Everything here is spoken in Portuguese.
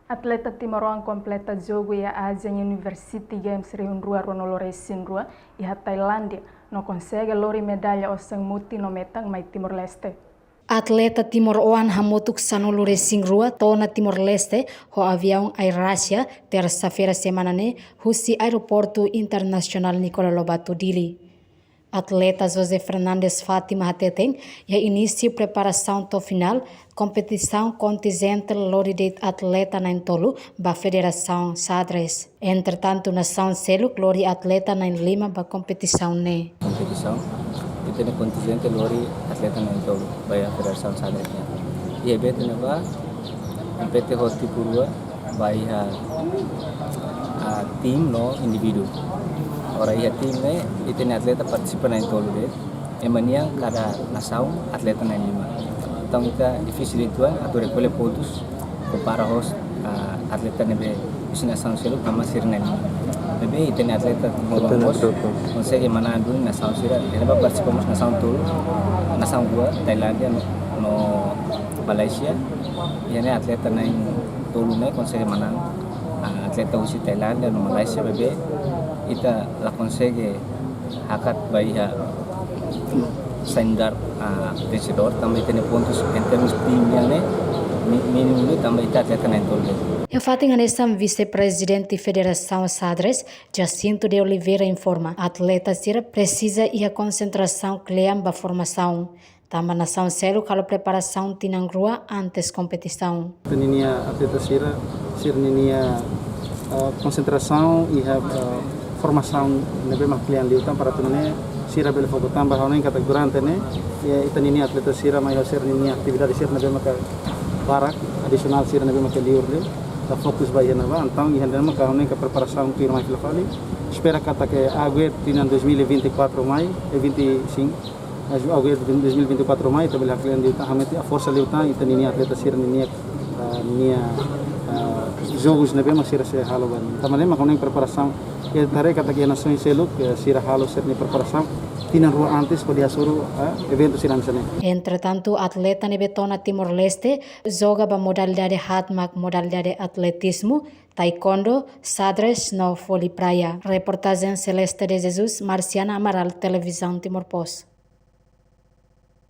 Atleta Timoroan completa jogo e a Asian University Games reunrua Ronoloresin rua e a Tailândia não consegue lori medalha o sang muti no metang mai Timor-Leste. Atleta Timor-Oan hamotuk sanolo racing rua tona Timor-Leste ho avião AirAsia terça-feira semana ne husi aeroporto internacional Nicola Lobato Dili. Atleta José Fernandes Fátima Hateteng já inicia preparação to final competição contingente Lori atleta na Entolu ba Federação Sadres. Entretanto, nação Selo Lori atleta na Lima ba competição ne. Competição itu ne contingente Lori atleta na Entolu ba Federação Sadres. E evento ne ba compete hosti purua ba a tim no individu. Ora ia tim ne itu ne atleta participa na Entolu de. Emania cada nação atleta na Lima. Então kita difícil itu atau recolher pontos para host atleta nebe nação Selo kama sirna ni. Bebe itu ne atleta moramos consegue mana dulu nação Sira. Ele vai participar nação Tolu, nação Gua, Tailândia no Malaysia. E ne atleta na Tolu ne consegue mana atleta usi Tailândia no Malaysia bebe ita la consegue hakat baia standar vencedor também tem pontos em termos timnya ne mínimo também ita atleta na Tolu. Eu fatin anesam vice-presidente da Federação Sadres, Jacinto de Oliveira informa, atleta Sira precisa ir a concentração cleam ba formação. Tamba nação Selo kalau preparação tinangrua antes competição. Ninia atleta Sira ninia concentração e formação nebe maklian liutan para tunne Sira bele fogo tambah honen kata durante ne ya ita ninia atleta Sira mai hoser ninia atividade Sira nebe maka barak adisional Sira nebe maka liur da fokus ba yana ba então e rendendo maka honen ka preparação que mais lafali espera kata que aguet tinan 2024 mai e 25 aguet 2024 mai tabel haklian liutan hameti a força liutan ita ninia atleta Sira ninia jogos nebe mas Sira se halo ban tamane maka honen preparação e tare kata que nações Selo Sira halo ser ni preparação tinan rua antes podia suru evento Sira sana. Entretanto, atleta nebetona Timor-Leste joga ba modalidade hatmak modalidade atletismo, taekwondo, sadres no vôlei praia. Reportagem Celeste de Jesus, Marciana Amaral, Televisão Timor Post.